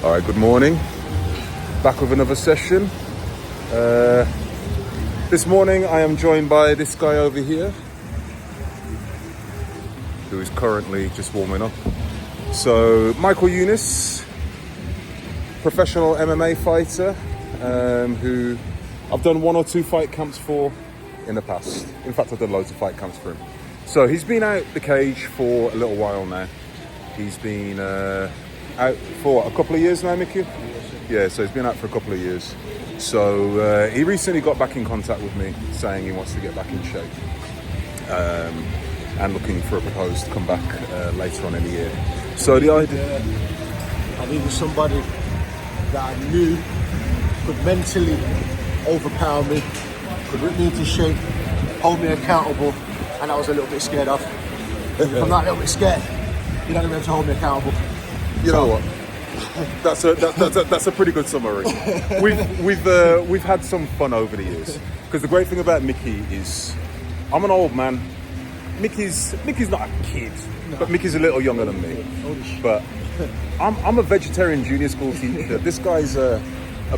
All right, good morning. Back with another session. This morning I am joined by this guy over here, who is currently just warming up. So, Micheal Younis, professional MMA fighter, who I've done 1 or 2 fight camps for in the past. In fact, I've done loads of fight camps for him. So he's been out the cage for a little while now. He's been out for a couple of years now, Mickey? Yeah, so he's been out for a couple of years. So he recently got back in contact with me saying he wants to get back in shape and looking for a proposal to come back later on in the year. So the idea... I needed somebody that I knew could mentally overpower me, could whip me into shape, hold me accountable, and I was a little bit scared of. If I'm not a little bit scared, you're not going to be able to hold me accountable. You know what? That's a pretty good summary. We've had some fun over the years, because the great thing about Mickey is I'm an old man. Mickey's not a kid, but Mickey's a little younger than me. But I'm a vegetarian junior school teacher. This guy's a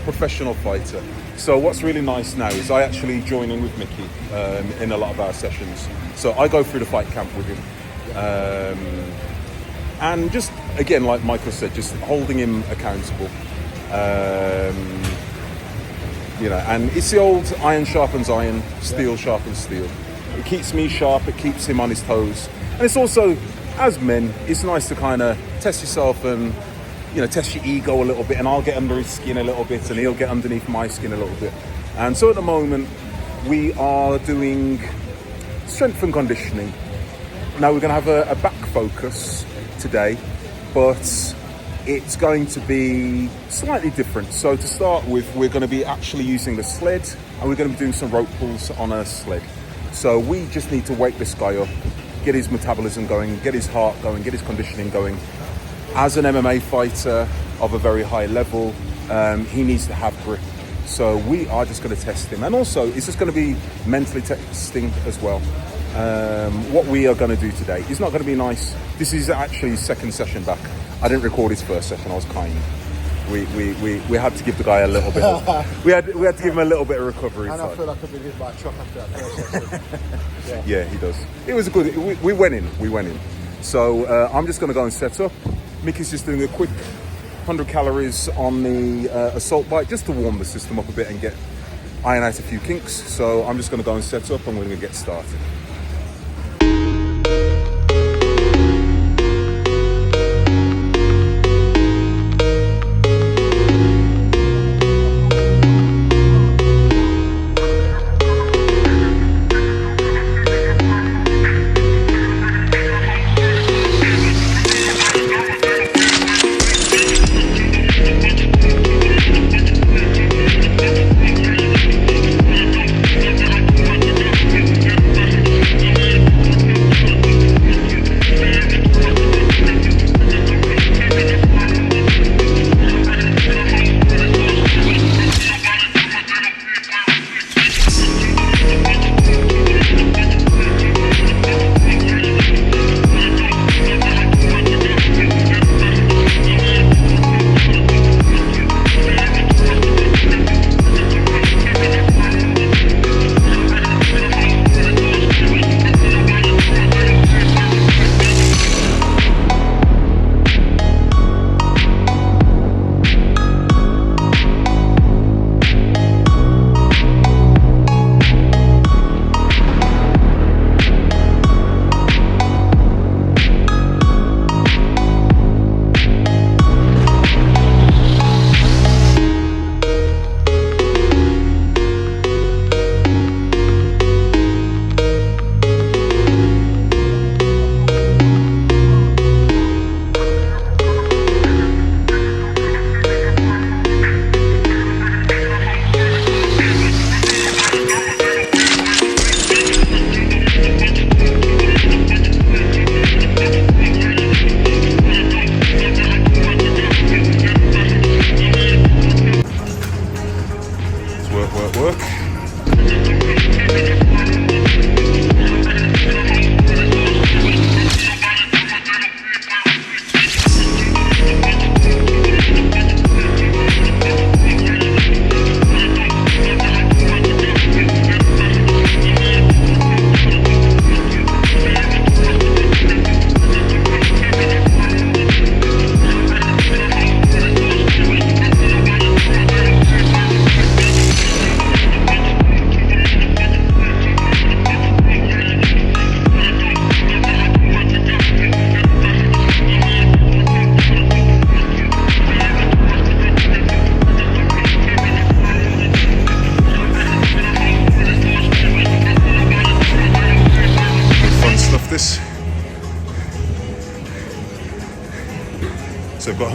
professional fighter. So what's really nice now is I actually join in with Mickey in a lot of our sessions. So I go through the fight camp with him. And just, again, like Michael said, just holding him accountable. And it's the old iron sharpens iron, steel sharpens steel. It keeps me sharp, it keeps him on his toes. And it's also, as men, it's nice to kind of test yourself and, test your ego a little bit, and I'll get under his skin a little bit and he'll get underneath my skin a little bit. And so at the moment, we are doing strength and conditioning. Now we're going to have a back focus today, but it's going to be slightly different. So to start with, we're going to be actually using the sled, and we're going to be doing some rope pulls on a sled. So we just need to wake this guy up, get his metabolism going, get his heart going, get his conditioning going. As an MMA fighter of a very high level, he needs to have grip. So we are just going to test him. And also, it's just going to be mentally testing as well. What we are going to do today is not going to be nice. This is actually his second session back. I didn't record his first session. I was kind. We had to give the guy a little bit of, we had to give him a little bit of recovery time. And I feel like I've been hit by a truck after that first session. Yeah, he does. It was a good, we went in. So I'm just going to go and set up. Mickey's just doing a quick 100 calories on the assault bike, just to warm the system up a bit and iron out a few kinks. So I'm just going to go and set up, and we're going to get started.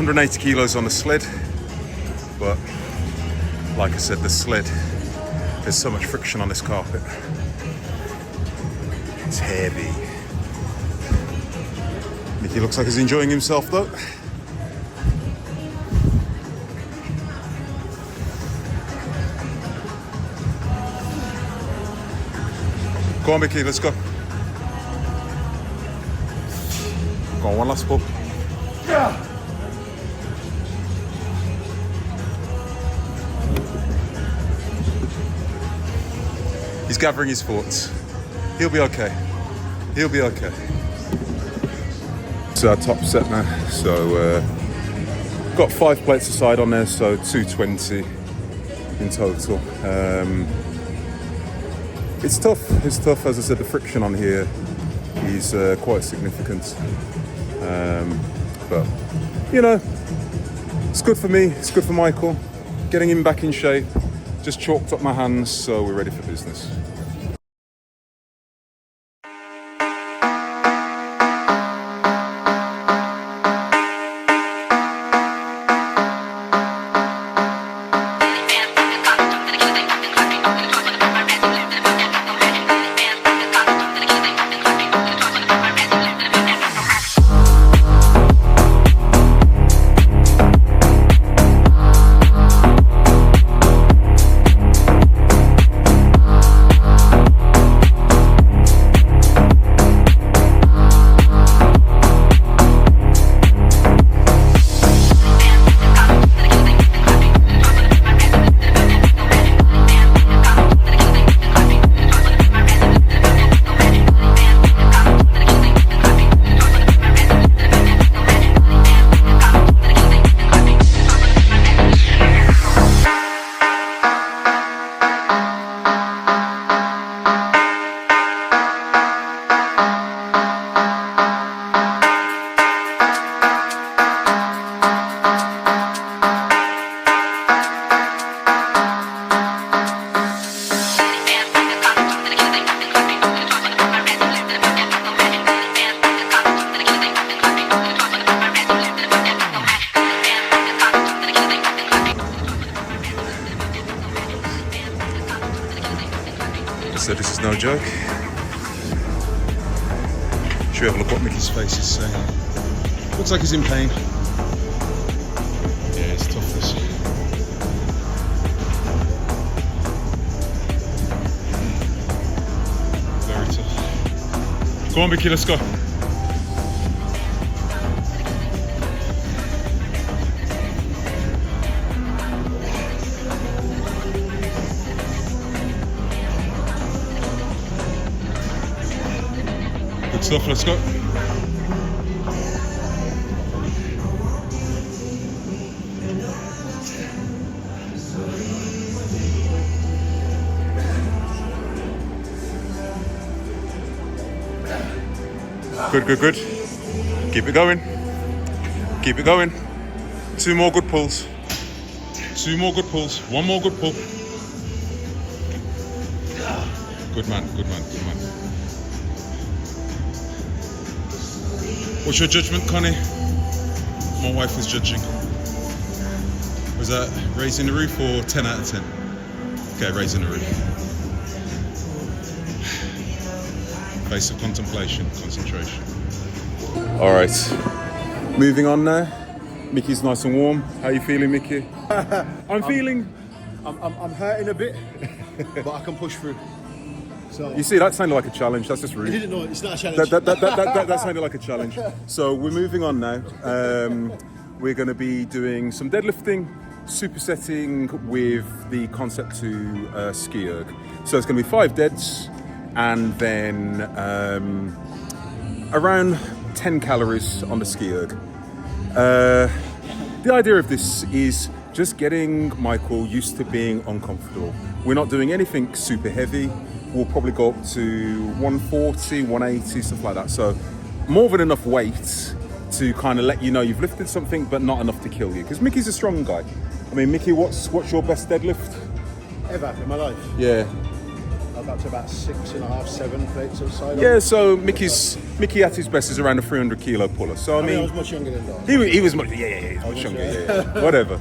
180 kilos on the sled, but like I said, the sled, there's so much friction on this carpet. It's heavy. Mickey looks like he's enjoying himself though. Go on, Mickey, let's go. Go on, one last pull. Yeah. He's gathering his thoughts. He'll be okay. He'll be okay. It's our top set now. So, got 5 plates aside on there, so 220 in total. It's tough. It's tough. As I said, the friction on here is quite significant. But you know, it's good for me. It's good for Michael. Getting him back in shape. Just chalked up my hands, so we're ready for business. So this is no joke. Should we have a look what Mickey's face is saying? Looks like he's in pain. Yeah, it's tough this. Very tough. Come on, Mickey, let's go. Good stuff, let's go. Good, good, good. Keep it going. Keep it going. 2 more good pulls. 2 more good pulls. 1 more good pull. Good man, good man, good man. What's your judgment, Connie? My wife was judging. Was that raising the roof or 10 out of 10? Okay, raising the roof. Face of contemplation, concentration. All right, moving on now. Mickey's nice and warm. How are you feeling, Mickey? I'm hurting a bit, but I can push through. So you see, that sounded like a challenge. That's just rude. You didn't know it. It's not a challenge. That sounded like a challenge. So we're moving on now. We're going to be doing some deadlifting, supersetting with the concept to ski erg. So it's going to be 5 deads and then around 10 calories on the ski erg. The idea of this is just getting Michael used to being uncomfortable. We're not doing anything super heavy. We'll probably go up to 140, 180, stuff like that. So more than enough weight to kind of let you know you've lifted something, but not enough to kill you. Because Mickey's a strong guy. I mean, Mickey, what's your best deadlift? Ever in my life? Yeah. getting up to about 6.5, 7 plates of side. Yeah, so Mickey at his best is around a 300 kilo puller. So I mean, I was much younger than that. he was much, he was much younger. Yeah. whatever.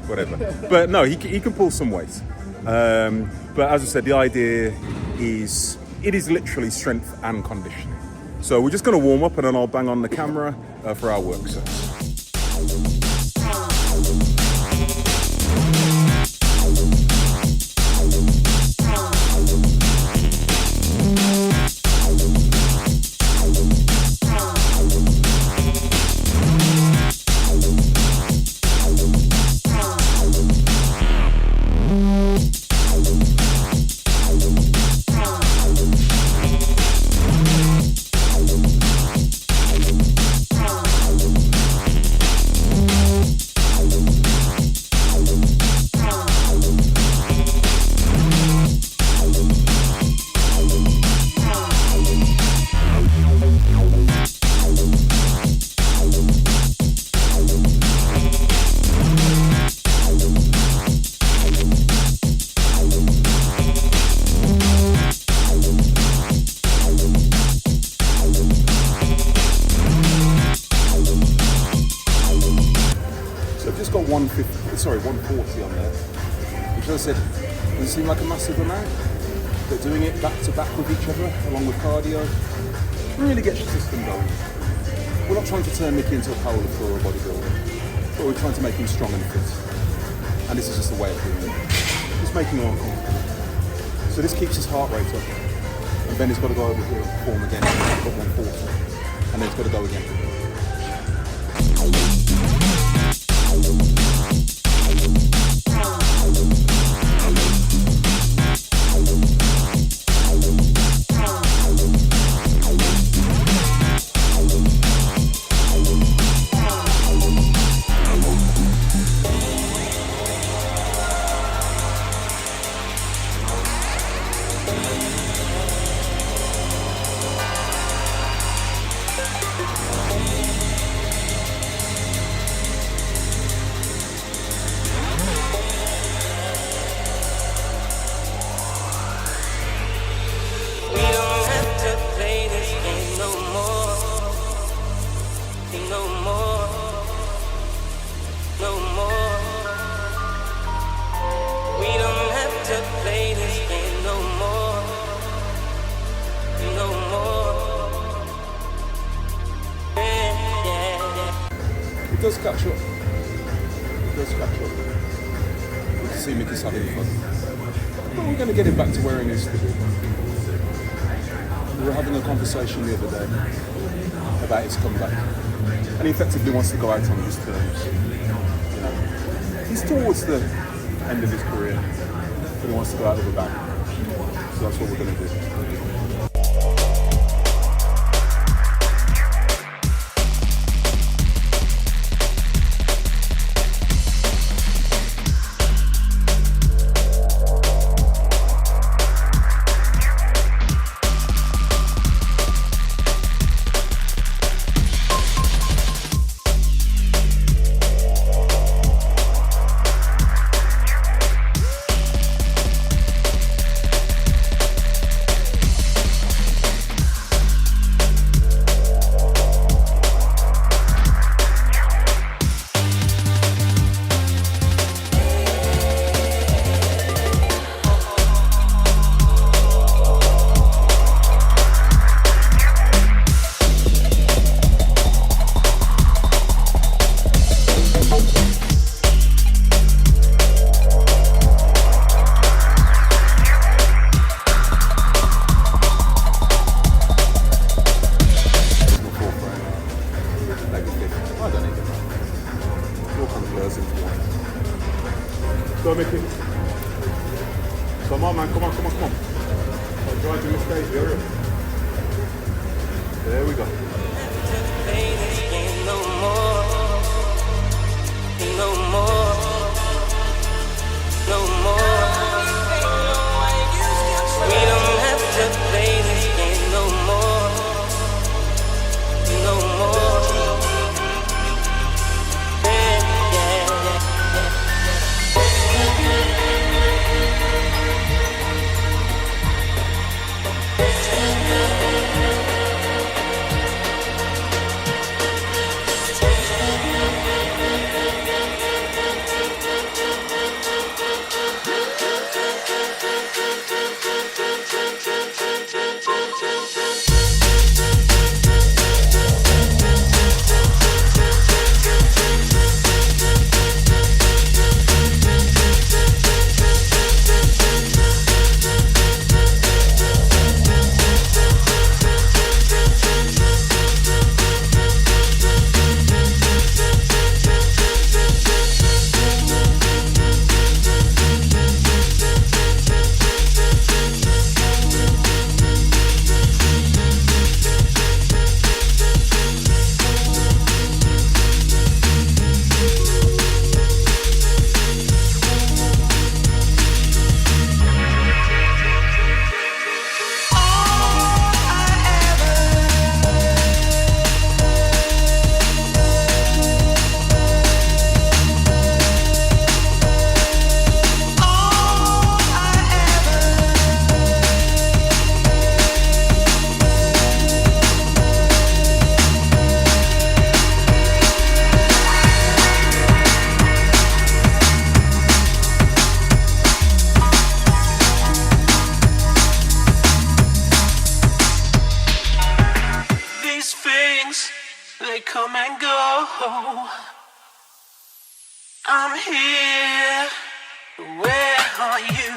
But no, he can pull some weight. But as I said, the idea is it is literally strength and conditioning. So we're just going to warm up, and then I'll bang on the camera for our work sets. Got 140 on there, which, as I said, doesn't seem like a massive amount, but doing it back to back with each other, along with cardio, really gets your system going. We're not trying to turn Mickey into a powerlifter or a bodybuilder, but we're trying to make him strong and fit. And this is just a way of doing it. Just making him uncomfortable. So this keeps his heart rate up. And then he's got to go over here and perform again. He's got 140. And then he's got to go again. It does catch up. You can see Mickey's having fun. But we're going to get him back to where he needs to be. We were having a conversation the other day about his comeback. And he effectively wants to go out on his terms. You know, he's towards the end of his career, but he wants to go out with a bang. So that's what we're going to do. Go, Mickey. Come on, man. Come on. I'm driving this stage, hurry. There we go. I'm here. Where are you?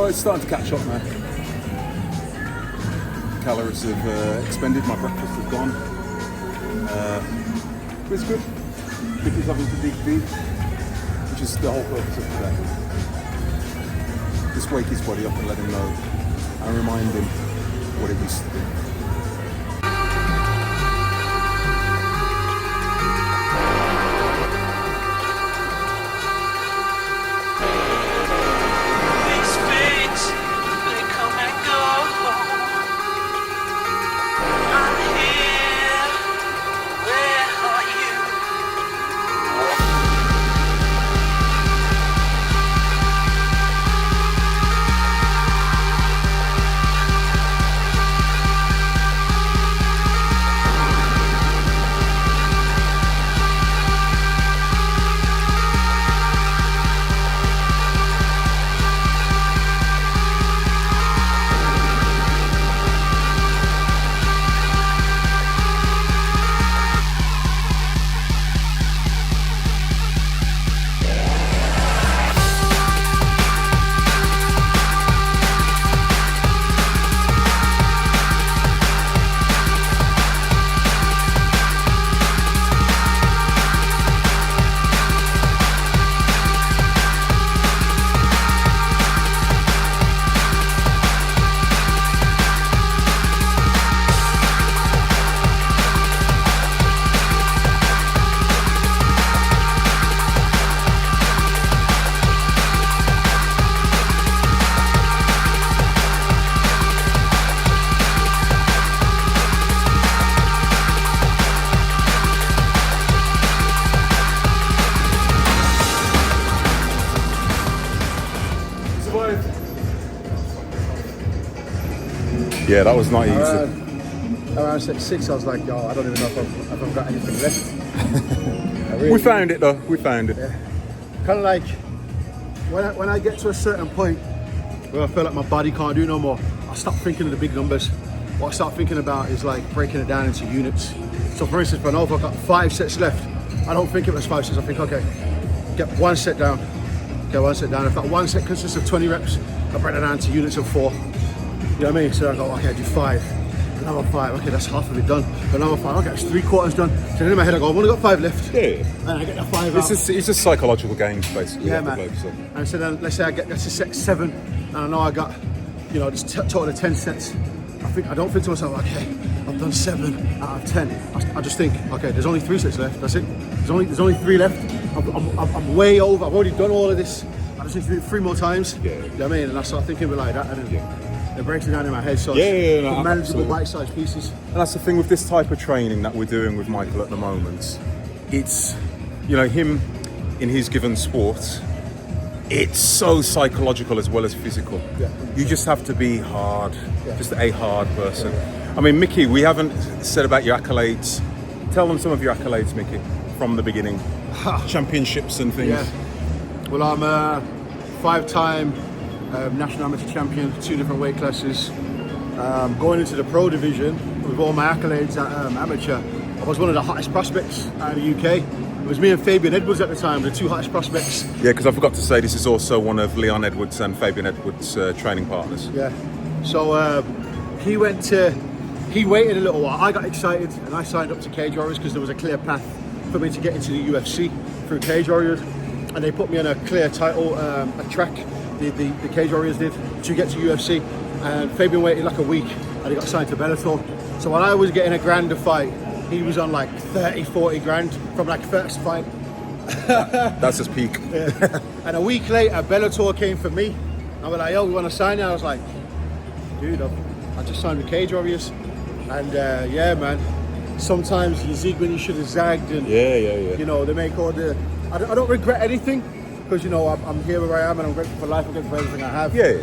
It's starting to catch up now. Calories have expended, my breakfast is gone. But it's good. Mickey's having to dig deep, which is the whole purpose of today. Just wake his body up and let him know and remind him what it used to be. Yeah, that was not easy. Around set 6, I was like, oh, I don't even know if I've got anything left. We found it though, we found it. Yeah. Kind of like, when I get to a certain point where I feel like my body can't do no more, I stop thinking of the big numbers. What I start thinking about is like breaking it down into units. So for instance, if I know if I've got 5 sets left, I don't think it was 5 sets, I think, okay, get 1 set down. Get 1 set down. If that 1 set consists of 20 reps, I break it down to units of 4. You know what I mean? So I go, okay, I do 5, another 5, okay, that's half of it done. Another 5, okay, that's 3/4 done. So then in my head I go, I've only got 5 left. Yeah. And I get the 5 out. It's just psychological games, basically. Yeah, man. And so then let's say I get to set 7, and I know I got, you know, just total of 10 sets. I don't think to myself, okay, I've done 7 out of 10. I just think, okay, there's only 3 sets left, that's it. There's only 3 left. I'm way over, I've already done all of this. I just need to do it 3 more times. Yeah. You know what I mean? And I start thinking like that, and then it breaks it down in my head. So no, manageable bite-sized pieces. And that's the thing with this type of training that we're doing with Michael at the moment. It's, you know, him in his given sport, it's so psychological as well as physical. Yeah. You just have to be hard, just a hard person. I mean, Mickey, we haven't said about your accolades. Tell them some of your accolades, Mickey, from the beginning. Championships and things. Yeah. Well, I'm a 5-time national amateur champion, 2 different weight classes. Going into the pro division with all my accolades at amateur, I was one of the hottest prospects out of the UK. It was me and Fabian Edwards at the time, the two hottest prospects. Yeah, because I forgot to say this is also one of Leon Edwards and Fabian Edwards' training partners. Yeah. So he waited a little while. I got excited and I signed up to Cage Warriors because there was a clear path for me to get into the UFC through Cage Warriors, and they put me on a clear title, a track. The Cage Warriors did to get to UFC, and Fabian waited like a week and he got signed to Bellator. So when I was getting a grand to fight, he was on like 30-40 grand from like first fight. That's his peak. Yeah. And a week later, Bellator came for me. I was like, yo, we want to sign you? I was like, dude, I just signed with Cage Warriors. And yeah, man, sometimes you zig when you should have zagged. And, Yeah. you know, they make all the... I don't regret anything because, you know, I'm here where I am and I'm grateful for life. I'm grateful for everything I have. Yeah.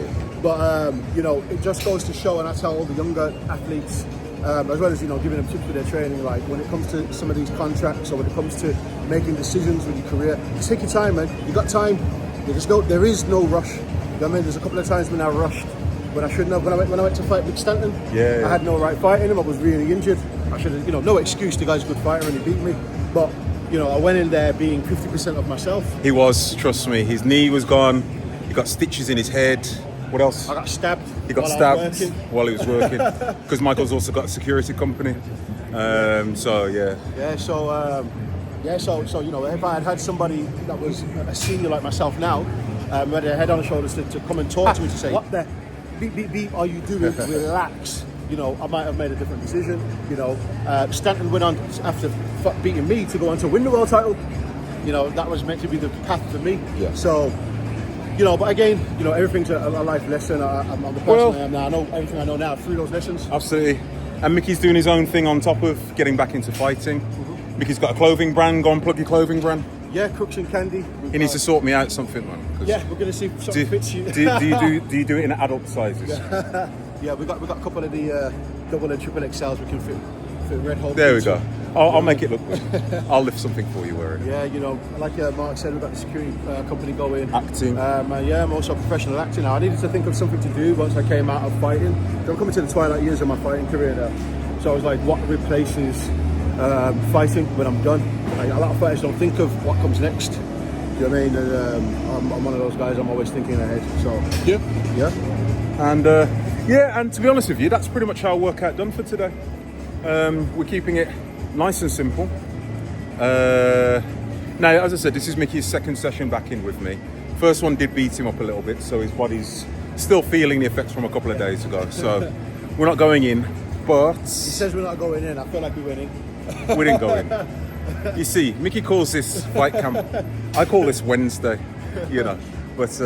But, you know, it just goes to show, and I tell all the younger athletes, as well as, you know, giving them tips for their training, like when it comes to some of these contracts or when it comes to making decisions with your career, just take your time, man. You got time. There is no rush. You know what I mean? There's a couple of times when I rushed, when I shouldn't have. When I went to fight Mick Stanton, I had no right fighting him. I was really injured. I should have, you know, no excuse. The guy's a good fighter and he beat me. But, you know, I went in there being 50% of myself. He was, trust me. His knee was gone. He got stitches in his head. What else? I got stabbed. He got stabbed while he was working because Michael's also got a security company. So yeah. Yeah. So you know, if I had somebody that was a senior like myself now, with their head on the shoulders to come and talk to me to say, what the beep are you doing? Relax. You know, I might have made a different decision. You know, Stanton went on after beating me to go on to win the world title. You know, that was meant to be the path for me. Yeah. So. You know, but again, you know, everything's a life lesson. I'm the person I am now. I know everything I know now through those lessons. Absolutely. And Mickey's doing his own thing on top of getting back into fighting. Mickey's got a clothing brand. Go and plug your clothing brand. Yeah, Crooks and Candy. He needs to sort me out something, man. Yeah, we're going to see if something fits you. do you do it in adult sizes? Yeah, we got a couple of the double and triple XLs we can fit red hole. There we go. I'll make it look good. I'll lift something for you wearing it. Yeah, you know, like Mark said, we've got the security company going. Acting. Yeah, I'm also a professional actor now. I needed to think of something to do once I came out of fighting. So I'm coming to the twilight years of my fighting career now. So I was like, what replaces fighting when I'm done? Like, a lot of fighters don't think of what comes next. Do you know what I mean? And, I'm one of those guys, I'm always thinking ahead. So, yeah. And to be honest with you, that's pretty much our workout done for today. We're keeping it nice and simple. Now, as I said, this is Mickey's second session back in with me. First one did beat him up a little bit, so his body's still feeling the effects from a couple of days ago. So we're not going in, but... He says we're not going in, I feel like we're winning. We didn't go in. You see, Mickey calls this fight camp. I call this Wednesday, you know. But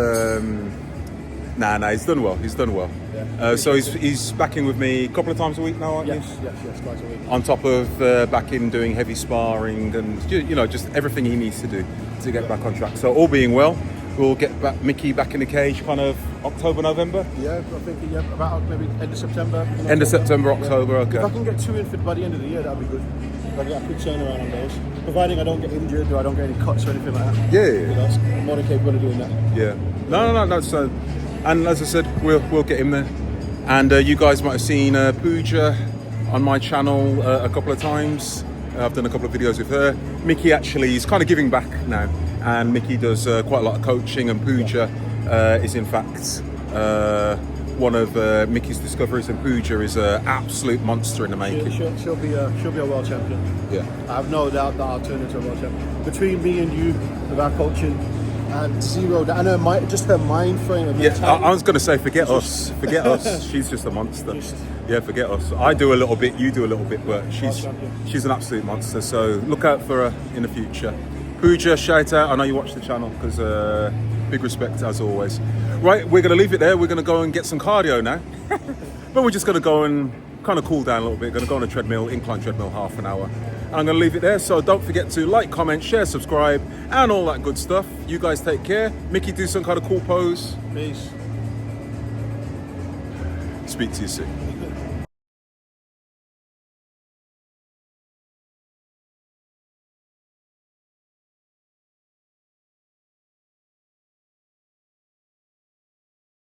nah, he's done well. He's done well. Yeah. So he's back in with me a couple of times a week now, aren't you? Yes, twice a week. On top of back in doing heavy sparring and you know just everything he needs to do to get back on track. So all being well, we'll get Mickey back in the cage kind of October, November. Yeah, I think about maybe end of September. End of September, October. Okay. If I can get 2 in by the end of the year, that'd be good. If I get a quick turnaround on those, providing I don't get injured or I don't get any cuts or anything like that. Yeah. You know, I'm more than capable of doing that. Yeah. No. So, and as I said, we'll get him there. And you guys might have seen Pooja on my channel a couple of times. I've done a couple of videos with her. Mickey actually is kind of giving back now, and Mickey does quite a lot of coaching. And Pooja is in fact one of Mickey's discoveries, and Pooja is an absolute monster in the making. She'll be a world champion. Yeah, I have no doubt that I'll turn into a world champion. Between me and you, with our coaching, and zero, and her mind frame. And yeah, I was going to say, forget us. She's just a monster. Yeah, forget us. I do a little bit, you do a little bit, but she's an absolute monster. So look out for her in the future. Pooja, shout out. I know you watch the channel because big respect as always. Right, we're going to leave it there. We're going to go and get some cardio now. But we're just going to go and kind of cool down a little bit. Going to go on a treadmill, incline treadmill, half an hour. And I'm going to leave it there. So don't forget to like, comment, share, subscribe, and all that good stuff. You guys take care. Mickey, do some kind of cool pose. Peace. Speak to you soon.